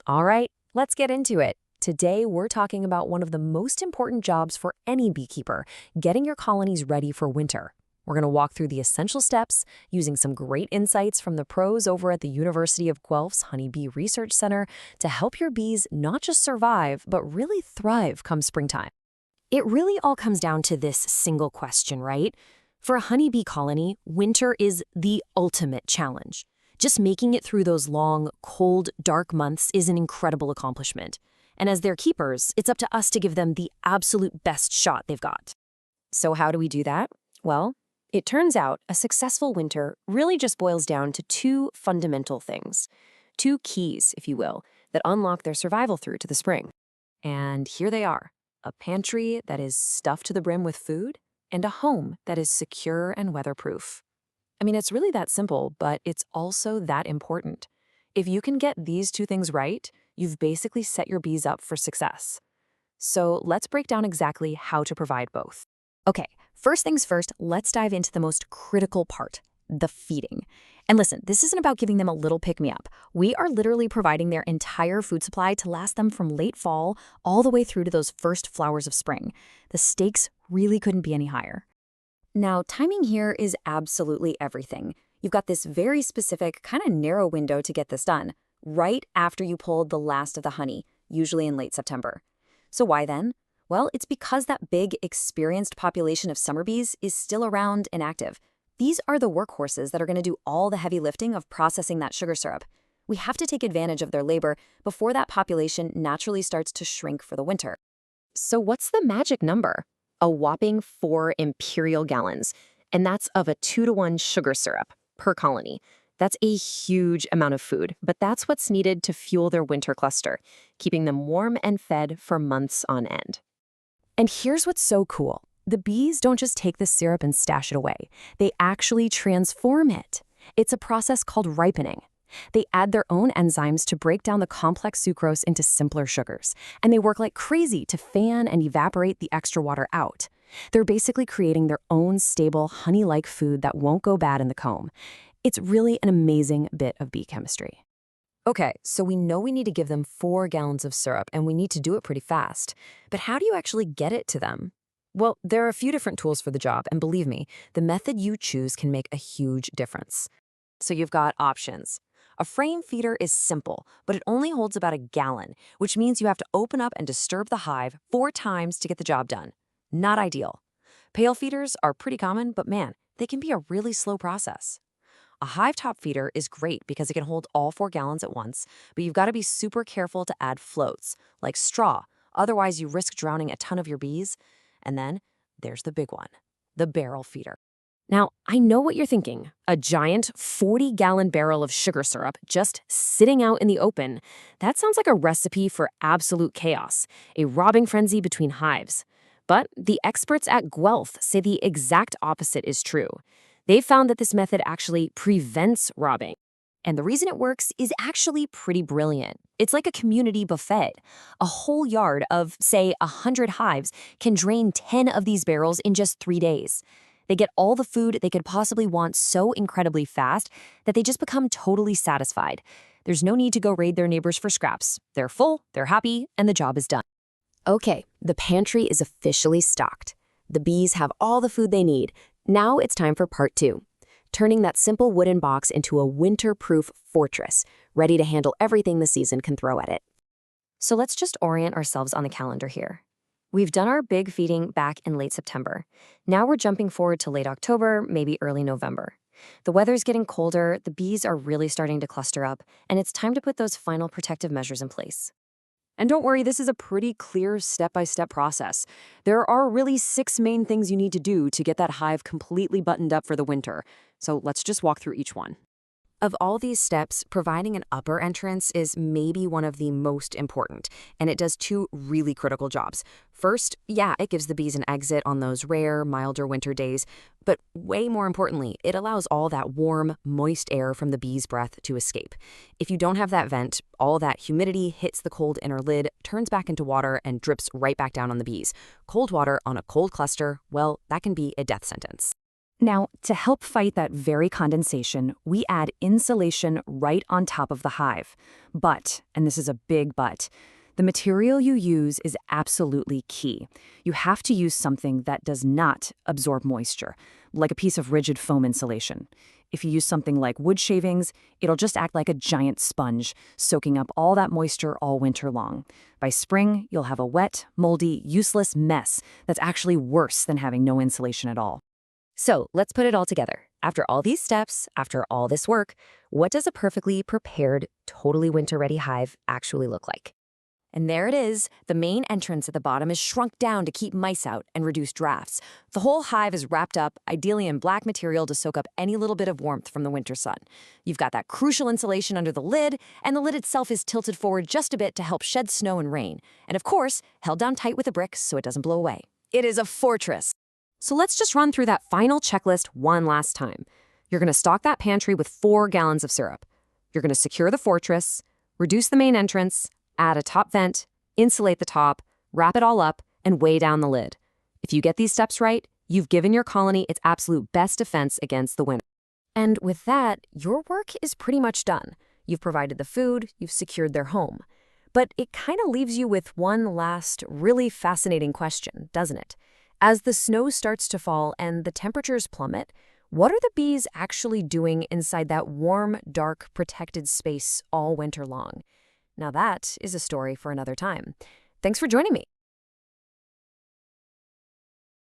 All right, let's get into it. Today, we're talking about one of the most important jobs for any beekeeper, getting your colonies ready for winter. We're going to walk through the essential steps using some great insights from the pros over at the University of Guelph's Honeybee Research Center to help your bees not just survive, but really thrive come springtime. It really all comes down to this single question, right? For a honeybee colony, winter is the ultimate challenge. Just making it through those long, cold, dark months is an incredible accomplishment. And as their keepers, it's up to us to give them the absolute best shot they've got. So how do we do that? Well, it turns out a successful winter really just boils down to two fundamental things. Two keys, if you will, that unlock their survival through to the spring. And here they are. A pantry that is stuffed to the brim with food, and a home that is secure and weatherproof. I mean, it's really that simple, but it's also that important. If you can get these two things right, you've basically set your bees up for success. So let's break down exactly how to provide both. Okay, first things first, let's dive into the most critical part, the feeding. And listen, this isn't about giving them a little pick-me-up. We are literally providing their entire food supply to last them from late fall all the way through to those first flowers of spring. The stakes really couldn't be any higher. Now, timing here is absolutely everything. You've got this very specific, kind of narrow window to get this done, right after you pulled the last of the honey, usually in late September. So why then? Well, it's because that big, experienced population of summer bees is still around and active. These are the workhorses that are going to do all the heavy lifting of processing that sugar syrup. We have to take advantage of their labor before that population naturally starts to shrink for the winter. So what's the magic number? A whopping 4 imperial gallons, and that's of a 2-to-1 sugar syrup per colony. That's a huge amount of food, but that's what's needed to fuel their winter cluster, keeping them warm and fed for months on end. And here's what's so cool. The bees don't just take the syrup and stash it away. They actually transform it. It's a process called ripening. They add their own enzymes to break down the complex sucrose into simpler sugars, and they work like crazy to fan and evaporate the extra water out. They're basically creating their own stable, honey-like food that won't go bad in the comb. It's really an amazing bit of bee chemistry. Okay, so we know we need to give them 4 gallons of syrup, and we need to do it pretty fast. But how do you actually get it to them? Well, there are a few different tools for the job, and believe me, the method you choose can make a huge difference. So you've got options. A frame feeder is simple, but it only holds about a gallon, which means you have to open up and disturb the hive 4 times to get the job done. Not ideal. Pail feeders are pretty common, but man, they can be a really slow process. A hive top feeder is great because it can hold all 4 gallons at once, but you've got to be super careful to add floats, like straw, otherwise you risk drowning a ton of your bees. And then there's the big one, the barrel feeder. Now, I know what you're thinking, a giant 40-gallon barrel of sugar syrup just sitting out in the open. That sounds like a recipe for absolute chaos, a robbing frenzy between hives. But the experts at Guelph say the exact opposite is true. They've found that this method actually prevents robbing. And the reason it works is actually pretty brilliant. It's like a community buffet. A whole yard of, say, 100 hives can drain 10 of these barrels in just 3 days. They get all the food they could possibly want so incredibly fast that they just become totally satisfied. There's no need to go raid their neighbors for scraps. They're full, they're happy, and the job is done. Okay, the pantry is officially stocked. The bees have all the food they need. Now it's time for part 2, turning that simple wooden box into a winter-proof fortress, ready to handle everything the season can throw at it. So let's just orient ourselves on the calendar here. We've done our big feeding back in late September. Now we're jumping forward to late October, maybe early November. The weather's getting colder, the bees are really starting to cluster up, and it's time to put those final protective measures in place. And don't worry, this is a pretty clear step-by-step process. There are really 6 main things you need to do to get that hive completely buttoned up for the winter. So let's just walk through each one. Of all these steps, providing an upper entrance is maybe one of the most important, and it does 2 really critical jobs. First, yeah, it gives the bees an exit on those rare, milder winter days, but way more importantly, it allows all that warm, moist air from the bee's breath to escape. If you don't have that vent, all that humidity hits the cold inner lid, turns back into water, and drips right back down on the bees. Cold water on a cold cluster, well, that can be a death sentence. Now, to help fight that very condensation, we add insulation right on top of the hive. But, and this is a big but, the material you use is absolutely key. You have to use something that does not absorb moisture, like a piece of rigid foam insulation. If you use something like wood shavings, it'll just act like a giant sponge, soaking up all that moisture all winter long. By spring, you'll have a wet, moldy, useless mess that's actually worse than having no insulation at all. So let's put it all together. After all these steps, after all this work, what does a perfectly prepared, totally winter-ready hive actually look like? And there it is. The main entrance at the bottom is shrunk down to keep mice out and reduce drafts. The whole hive is wrapped up, ideally in black material to soak up any little bit of warmth from the winter sun. You've got that crucial insulation under the lid, and the lid itself is tilted forward just a bit to help shed snow and rain. And of course, held down tight with a brick so it doesn't blow away. It is a fortress. So let's just run through that final checklist one last time. You're going to stock that pantry with 4 gallons of syrup. You're going to secure the fortress, reduce the main entrance, add a top vent, insulate the top, wrap it all up, and weigh down the lid. If you get these steps right, you've given your colony its absolute best defense against the winter. And with that, your work is pretty much done. You've provided the food, you've secured their home. But it kind of leaves you with one last, really fascinating question, doesn't it? As the snow starts to fall and the temperatures plummet, what are the bees actually doing inside that warm, dark, protected space all winter long? Now that is a story for another time. Thanks for joining me.